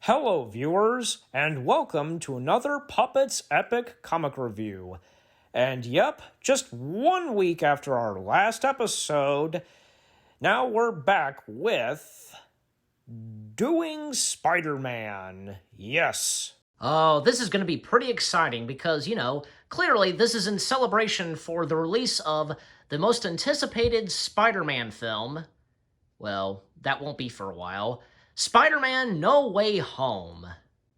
Hello, viewers, and welcome to another Puppets Epic Comic Review. And yep, just 1 week after our last episode, now we're back with doing Spider-Man. Yes. Oh, this is going to be pretty exciting because, clearly this is in celebration for the release of the most anticipated Spider-Man film. Well, that won't be for a while. Spider-Man No Way Home.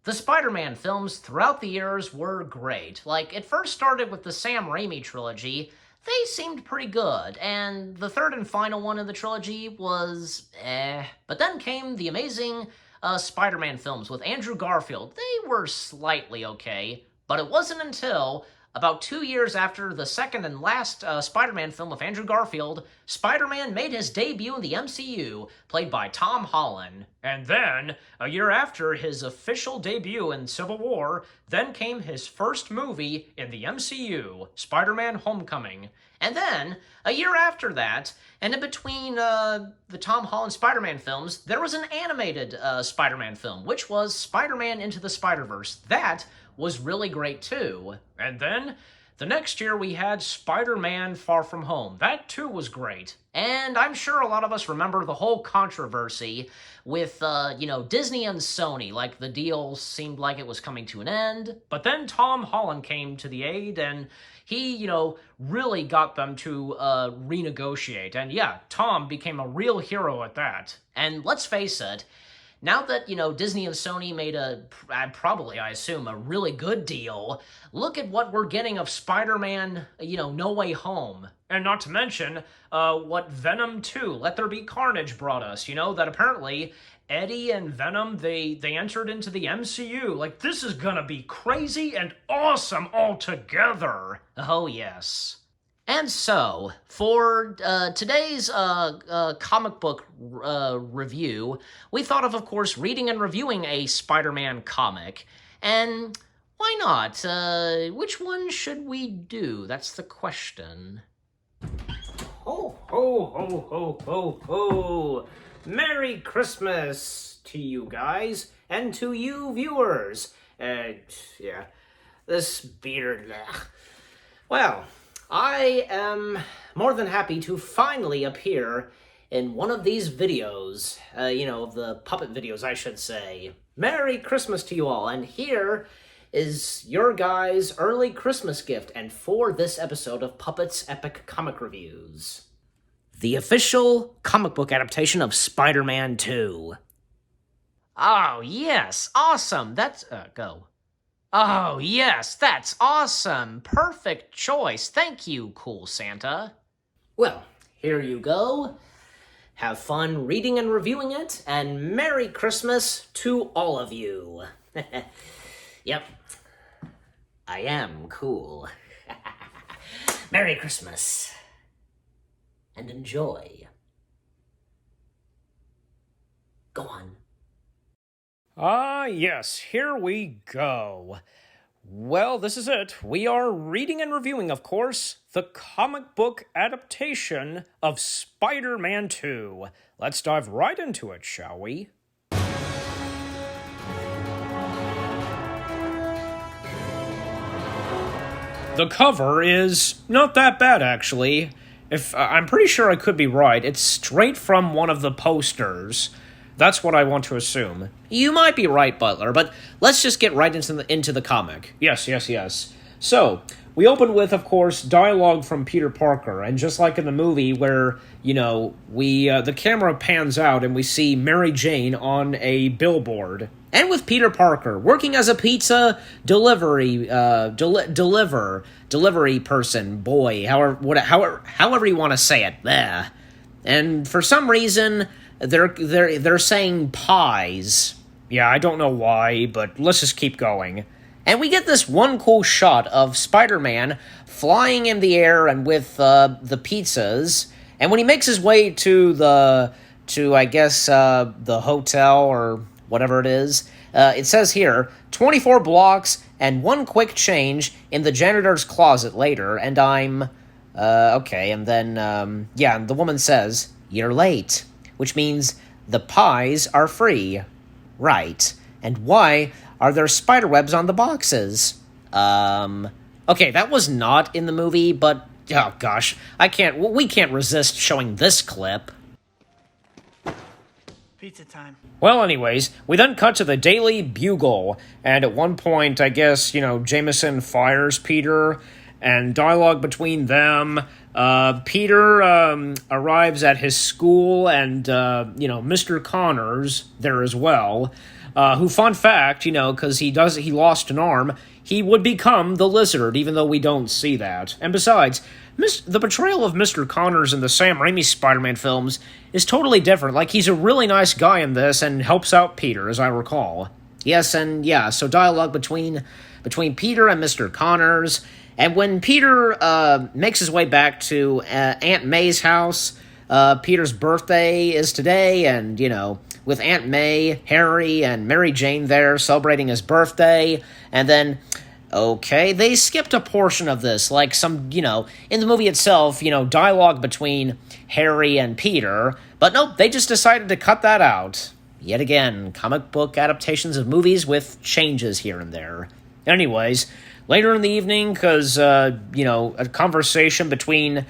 The Spider-Man films throughout the years were great. It first started with the Sam Raimi trilogy. They seemed pretty good, and the third and final one in the trilogy was But then came the amazing Spider-Man films with Andrew Garfield. They were slightly okay, but it wasn't until about 2 years after the second and last Spider-Man film with Andrew Garfield, Spider-Man made his debut in the MCU, played by Tom Holland. And then, a year after his official debut in Civil War, then came his first movie in the MCU, Spider-Man Homecoming. And then, a year after that, and in between the Tom Holland Spider-Man films, there was an animated Spider-Man film, which was Spider-Man Into the Spider-Verse. That was really great too. And then, the next year we had Spider-Man Far From Home. That too was great. And I'm sure a lot of us remember the whole controversy with, Disney and Sony. The deal seemed like it was coming to an end. But then Tom Holland came to the aid and he, really got them to renegotiate. And yeah, Tom became a real hero at that. And let's face it, now that, Disney and Sony made probably, I assume, a really good deal, look at what we're getting of Spider-Man, No Way Home. And not to mention, what Venom 2, Let There Be Carnage brought us, that apparently Eddie and Venom, they entered into the MCU. This is gonna be crazy and awesome altogether. Oh, yes. And so, for today's comic book review, we thought of course, reading and reviewing a Spider-Man comic. And why not? Which one should we do? That's the question. Ho, ho, ho, ho, ho, ho! Merry Christmas to you guys, and to you viewers. This beard... Well, I am more than happy to finally appear in one of these videos, of the puppet videos, I should say. Merry Christmas to you all, and here is your guys' early Christmas gift, and for this episode of Puppets Epic Comic Reviews, the official comic book adaptation of Spider-Man 2. Oh, yes, awesome, that's, go. Oh, yes, that's awesome. Perfect choice. Thank you, cool Santa. Well, here you go. Have fun reading and reviewing it, and Merry Christmas to all of you. Yep, I am cool. Merry Christmas, and enjoy. Go on. Ah, yes, here we go. Well, this is it. We are reading and reviewing, of course, the comic book adaptation of Spider-Man 2. Let's dive right into it, shall we? The cover is not that bad, actually. I'm pretty sure I could be right. It's straight from one of the posters. That's what I want to assume. You might be right, Butler, but let's just get right into the comic. Yes. So, we open with, of course, dialogue from Peter Parker, and just like in the movie where, the camera pans out and we see Mary Jane on a billboard. And with Peter Parker, working as a pizza delivery person, boy, however you want to say it. Bleh. And for some reason, they're saying pies. Yeah, I don't know why, but let's just keep going. And we get this one cool shot of Spider-Man flying in the air and with the pizzas. And when he makes his way to the hotel or whatever it is, it says here, 24 blocks and one quick change in the janitor's closet later. And I'm, okay. And then, the woman says, "You're late," which means the pies are free. Right. And why are there spider webs on the boxes? Okay, that was not in the movie, but, oh gosh, we can't resist showing this clip. Pizza time. Well, anyways, we then cut to the Daily Bugle, and at one point, I guess, Jameson fires Peter, and dialogue between them. Peter arrives at his school, and, Mr. Connors there as well, who, fun fact, because he lost an arm, he would become the Lizard, even though we don't see that. And besides, the portrayal of Mr. Connors in the Sam Raimi Spider-Man films is totally different. Like, he's a really nice guy in this and helps out Peter, as I recall. Yes, and yeah, so dialogue between Peter and Mr. Connors. And when Peter makes his way back to Aunt May's house, Peter's birthday is today, and, with Aunt May, Harry, and Mary Jane there celebrating his birthday, and then, okay, they skipped a portion of this, like some, in the movie itself, dialogue between Harry and Peter, but nope, they just decided to cut that out. Yet again, comic book adaptations of movies with changes here and there. Later in the evening, because, a conversation between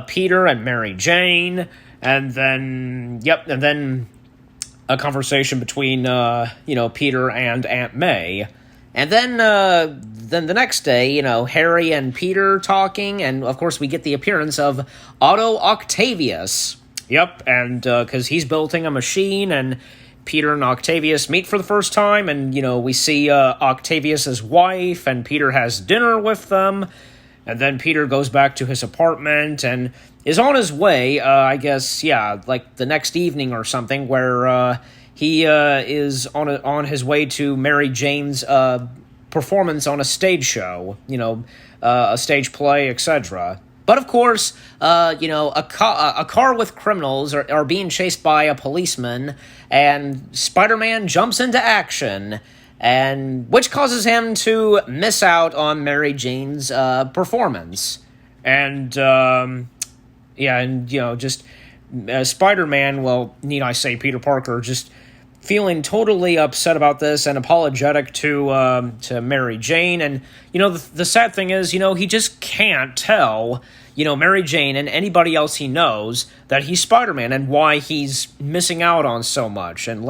Peter and Mary Jane, and then a conversation between, Peter and Aunt May. And then the next day, Harry and Peter talking, and of course we get the appearance of Otto Octavius. Yep, and because he's building a machine, and Peter and Octavius meet for the first time, and, we see Octavius's wife, and Peter has dinner with them, and then Peter goes back to his apartment, and is on his way, I guess, like the next evening or something, where he is on his way to Mary Jane's performance on a stage show, a stage play, etc. But of course, a car with criminals are being chased by a policeman, and Spider-Man jumps into action, and which causes him to miss out on Mary Jane's performance. And Spider-Man, well, need I say, Peter Parker, just feeling totally upset about this and apologetic to Mary Jane. And, the sad thing is, he just can't tell, Mary Jane and anybody else he knows that he's Spider-Man and why he's missing out on so much and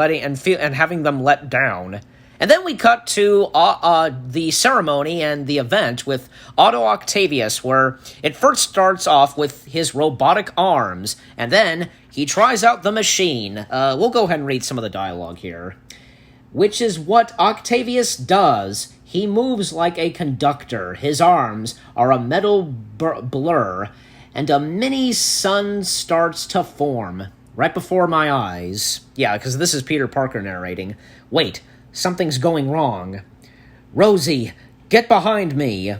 having them let down. And then we cut to the ceremony and the event with Otto Octavius, where it first starts off with his robotic arms, and then he tries out the machine. We'll go ahead and read some of the dialogue here. Which is what Octavius does. He moves like a conductor. His arms are a metal blur, and a mini sun starts to form right before my eyes. Yeah, because this is Peter Parker narrating. Wait. Something's going wrong. Rosie, get behind me.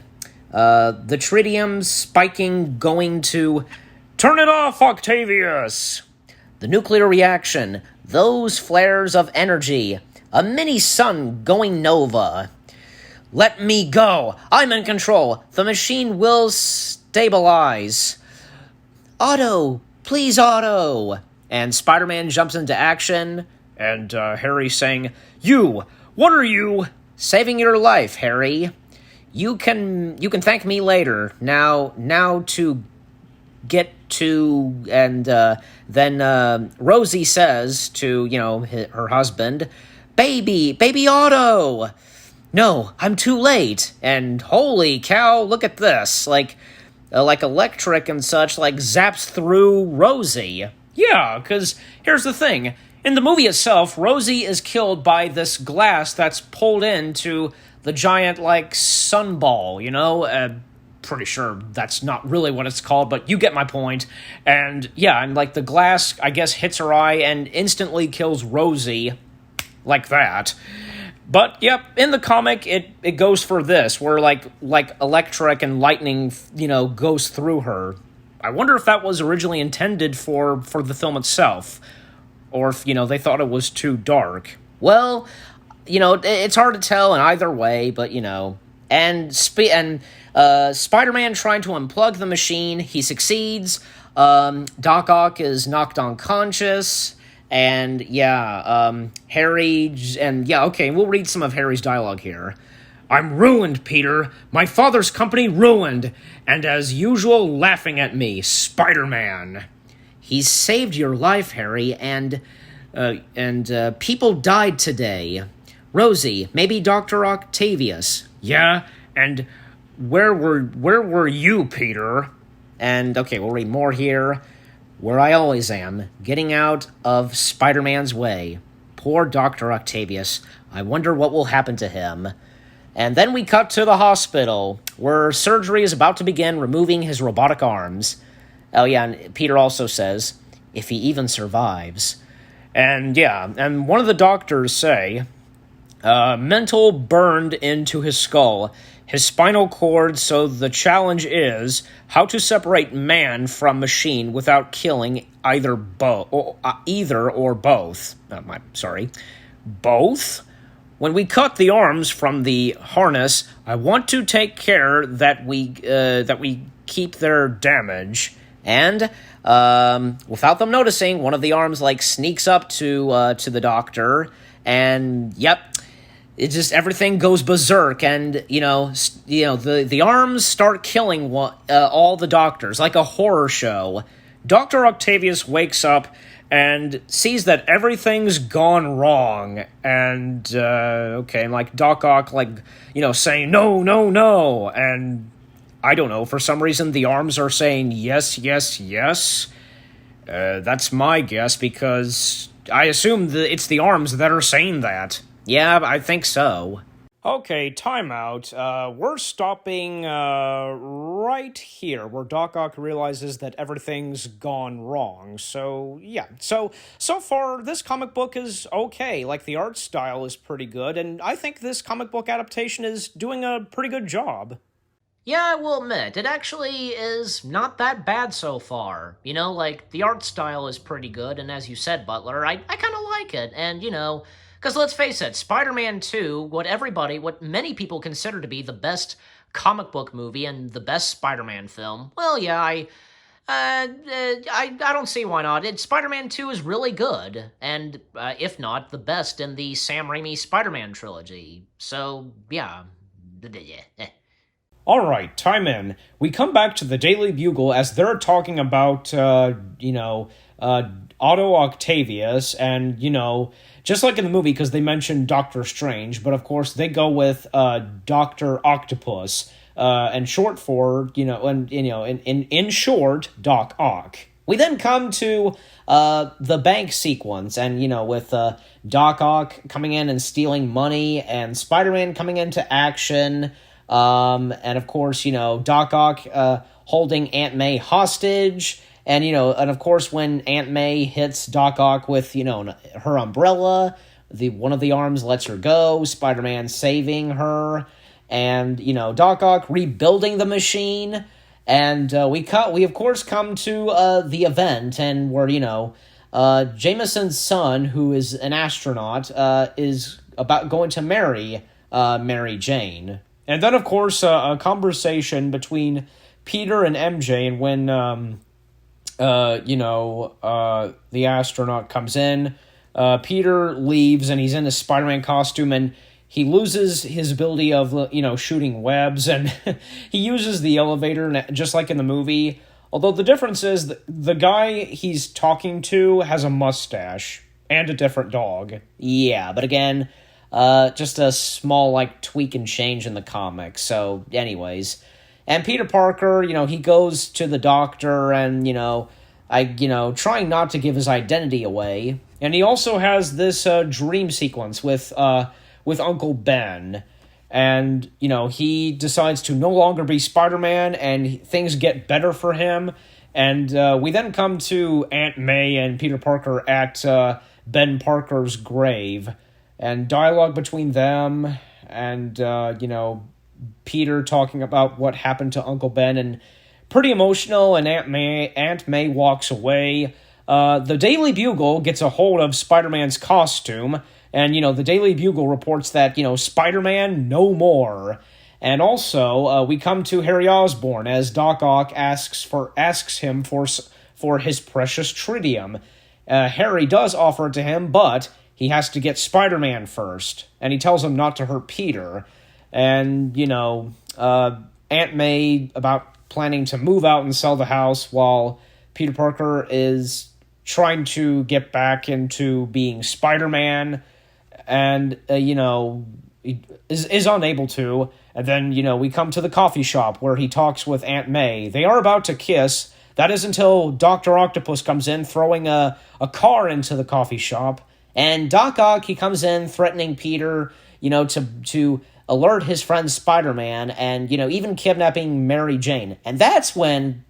The tritium's spiking, going to... Turn it off, Octavius! The nuclear reaction. Those flares of energy. A mini-sun going nova. Let me go. I'm in control. The machine will stabilize. Otto, please, Otto. And Spider-Man jumps into action. And Harry saying, You! What are you? Saving your life, Harry. You can thank me later. Now to get to... And then Rosie says to, her husband, Baby Otto! No, I'm too late. And holy cow, look at this. Like electric and such, zaps through Rosie. Yeah, because here's the thing. In the movie itself, Rosie is killed by this glass that's pulled into the giant, sunball, pretty sure that's not really what it's called, but you get my point. And, yeah, and, the glass, I guess, hits her eye and instantly kills Rosie like that. But, yep, in the comic, it goes for this, where, electric and lightning, goes through her. I wonder if that was originally intended for the film itself. Or if, they thought it was too dark. Well, it's hard to tell in either way, but, And Spider-Man trying to unplug the machine, he succeeds. Doc Ock is knocked unconscious. And Harry, we'll read some of Harry's dialogue here. I'm ruined, Peter. My father's company ruined. And as usual, laughing at me, Spider-Man. He's saved your life, Harry, and people died today. Rosie, maybe Dr. Octavius. Yeah, and where were you, Peter? And, okay, we'll read more here. Where I always am, getting out of Spider-Man's way. Poor Dr. Octavius. I wonder what will happen to him. And then we cut to the hospital, where surgery is about to begin, removing his robotic arms. Oh, yeah, and Peter also says, if he even survives. And, one of the doctors say, mental burned into his skull, his spinal cord, so the challenge is how to separate man from machine without killing either or both. Both? When we cut the arms from the harness, I want to take care that we keep their damage. And, without them noticing, one of the arms, sneaks up to the doctor, and, it just, everything goes berserk, and, the arms start killing all the doctors, like a horror show. Dr. Octavius wakes up and sees that everything's gone wrong, and, Doc Ock, saying, no, no, no, and I don't know, for some reason the arms are saying yes, yes, yes. That's my guess, because I assume it's the arms that are saying that. Yeah, I think so. Okay, timeout. We're stopping right here, where Doc Ock realizes that everything's gone wrong. So, yeah. So far, this comic book is okay. The art style is pretty good, and I think this comic book adaptation is doing a pretty good job. Yeah, I will admit, it actually is not that bad so far. The art style is pretty good, and as you said, Butler, I kind of like it, and, because let's face it, Spider-Man 2, what many people consider to be the best comic book movie and the best Spider-Man film, well, yeah, I don't see why not. Spider-Man 2 is really good, and if not, the best in the Sam Raimi Spider-Man trilogy. So, yeah. All right, time in. We come back to the Daily Bugle as they're talking about, Otto Octavius and, just like in the movie, because they mentioned Doctor Strange, but of course they go with Dr. Octopus, and short for, in short, Doc Ock. We then come to the bank sequence, and, with Doc Ock coming in and stealing money, and Spider-Man coming into action, and of course, Doc Ock holding Aunt May hostage, and, and of course when Aunt May hits Doc Ock with, her umbrella, one of the arms lets her go, Spider-Man saving her, and, Doc Ock rebuilding the machine, and we of course come to the event, and where, Jameson's son, who is an astronaut, is about going to marry Mary Jane. And then, of course, a conversation between Peter and MJ, and when, the astronaut comes in, Peter leaves, and he's in a Spider-Man costume, and he loses his ability of, shooting webs, and he uses the elevator, just like in the movie, although the difference is that the guy he's talking to has a mustache, and a different dog. Yeah, but again, just a small, tweak and change in the comics. So, anyways. And Peter Parker, he goes to the doctor and, trying not to give his identity away. And he also has this dream sequence with Uncle Ben. And, he decides to no longer be Spider-Man, and things get better for him. And we then come to Aunt May and Peter Parker at Ben Parker's grave. And dialogue between them, and, Peter talking about what happened to Uncle Ben, and pretty emotional, and Aunt May walks away. The Daily Bugle gets a hold of Spider-Man's costume, and, the Daily Bugle reports that, Spider-Man no more. And also, we come to Harry Osborn as Doc Ock asks him for his precious tritium. Harry does offer it to him, but he has to get Spider-Man first. And he tells him not to hurt Peter. And, Aunt May about planning to move out and sell the house while Peter Parker is trying to get back into being Spider-Man and, is unable to. And then, we come to the coffee shop where he talks with Aunt May. They are about to kiss. That is until Dr. Octopus comes in, throwing a car into the coffee shop. And Doc Ock, he comes in, threatening Peter, to alert his friend Spider-Man and, even kidnapping Mary Jane. And that's when,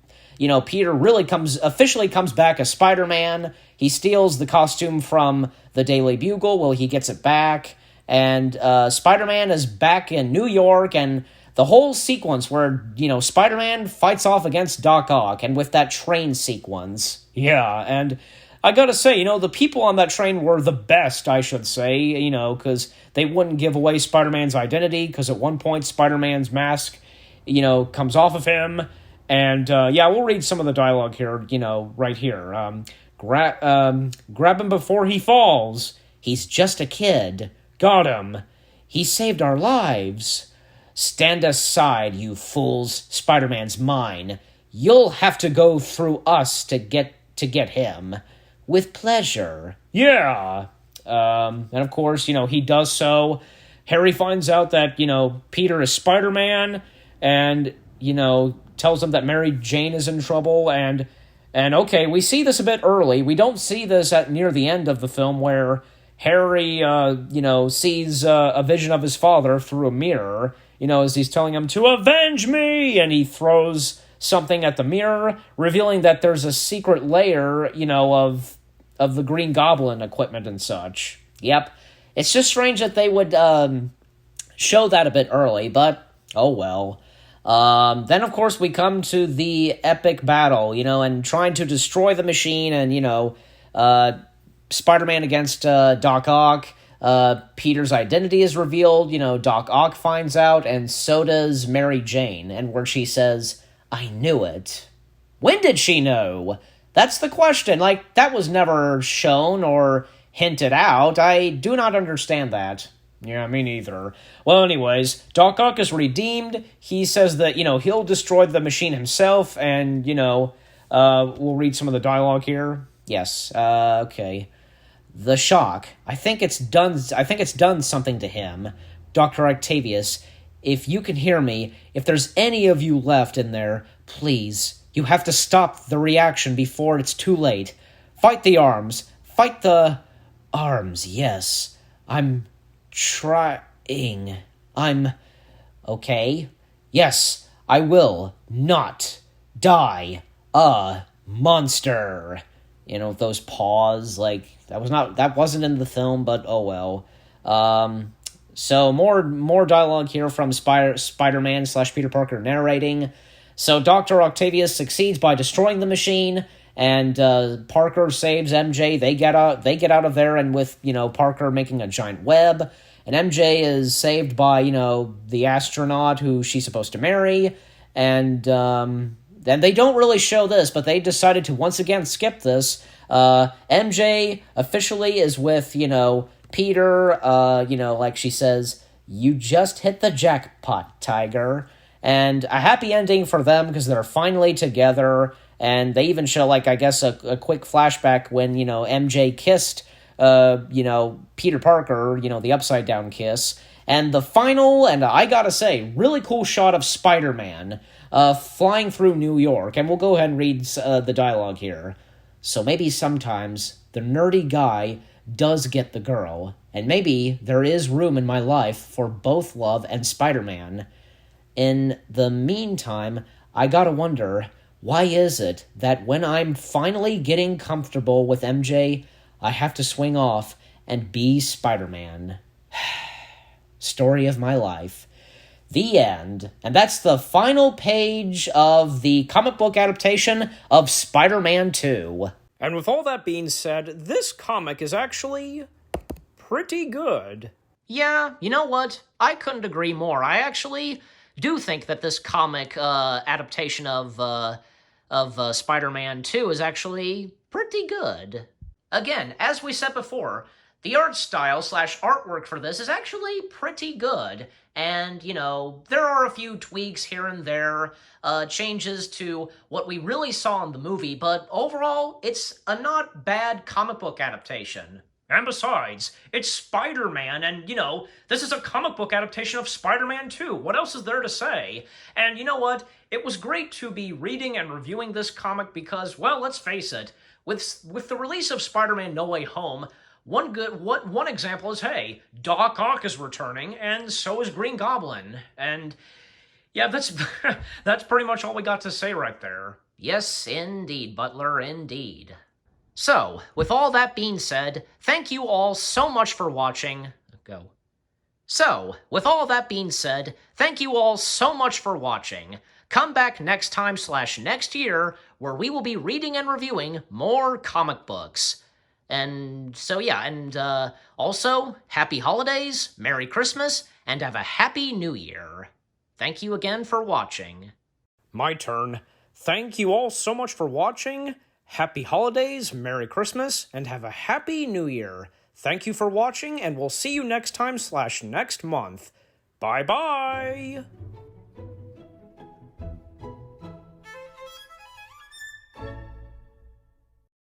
Peter really officially comes back as Spider-Man. He steals the costume from the Daily Bugle. Well, he gets it back. And Spider-Man is back in New York, and the whole sequence where, Spider-Man fights off against Doc Ock, and with that train sequence. Yeah, and I gotta say, the people on that train were the best, I should say, because they wouldn't give away Spider-Man's identity, because at one point Spider-Man's mask, comes off of him. And, we'll read some of the dialogue here, right here. Grab him before he falls. He's just a kid. Got him. He saved our lives. Stand aside, you fools. Spider-Man's mine. You'll have to go through us to get him. With pleasure. Yeah. And of course, he does so. Harry finds out that, Peter is Spider-Man and, tells him that Mary Jane is in trouble. And okay, we see this a bit early. We don't see this at near the end of the film where Harry, sees a vision of his father through a mirror, as he's telling him to avenge me, and he throws something at the mirror, revealing that there's a secret layer, of the Green Goblin equipment and such. Yep. It's just strange that they would show that a bit early, but oh well. Then, of course, we come to the epic battle, and trying to destroy the machine and, Spider-Man against Doc Ock. Peter's identity is revealed. Doc Ock finds out, and so does Mary Jane, and where she says, I knew it. When did she know? That's the question. That was never shown or hinted out. I do not understand that. Yeah, me neither. Well, anyways, Doc Ock is redeemed. He says that, he'll destroy the machine himself, and, we'll read some of the dialogue here. Yes, okay. The shock. I think it's done something to him. Dr. Octavius, if you can hear me, if there's any of you left in there, please, you have to stop the reaction before it's too late. Fight the arms. Fight the arms, yes. I'm trying. I'm okay. Yes, I will not die a monster. Those paws, that wasn't in the film, but oh well. So more dialogue here from Spider-Man / Peter Parker narrating. So Dr. Octavius succeeds by destroying the machine, and Parker saves MJ. They get out of there, and with Parker making a giant web, and MJ is saved by the astronaut who she's supposed to marry, and then they don't really show this, but they decided to once again skip this. MJ officially is with, Peter, like she says, you just hit the jackpot, Tiger. And a happy ending for them because they're finally together. And they even show, I guess, a quick flashback when, MJ kissed, Peter Parker, the upside-down kiss. And the final, and I gotta say, really cool shot of Spider-Man flying through New York. And we'll go ahead and read the dialogue here. So maybe sometimes the nerdy guy does get the girl, and maybe there is room in my life for both love and Spider-Man. In the meantime, I gotta wonder, why is it that when I'm finally getting comfortable with MJ, I have to swing off and be Spider-Man? Story of my life. The end. And that's the final page of the comic book adaptation of Spider-Man 2. And with all that being said, this comic is actually pretty good. Yeah, you know what? I couldn't agree more. I actually do think that this comic adaptation of Spider-Man 2 is actually pretty good. Again, as we said before, the art style / artwork for this is actually pretty good. And, there are a few tweaks here and there, changes to what we really saw in the movie, but overall, it's a not bad comic book adaptation. And besides, it's Spider-Man, and, this is a comic book adaptation of Spider-Man 2. What else is there to say? And you know what? It was great to be reading and reviewing this comic because, well, let's face it, with the release of Spider-Man No Way Home, one example is, hey, Doc Ock is returning, and so is Green Goblin. And yeah, that's that's pretty much all we got to say right there. Yes, indeed, Butler, indeed. So, with all that being said, thank you all so much for watching. Go. So, with all that being said, thank you all so much for watching. Come back next time / next year, where we will be reading and reviewing more comic books. And so yeah, and also, happy holidays, Merry Christmas, and have a Happy New Year. Thank you again for watching. My turn. Thank you all so much for watching. Happy holidays, Merry Christmas, and have a Happy New Year. Thank you for watching, and we'll see you next time / next month. Bye-bye!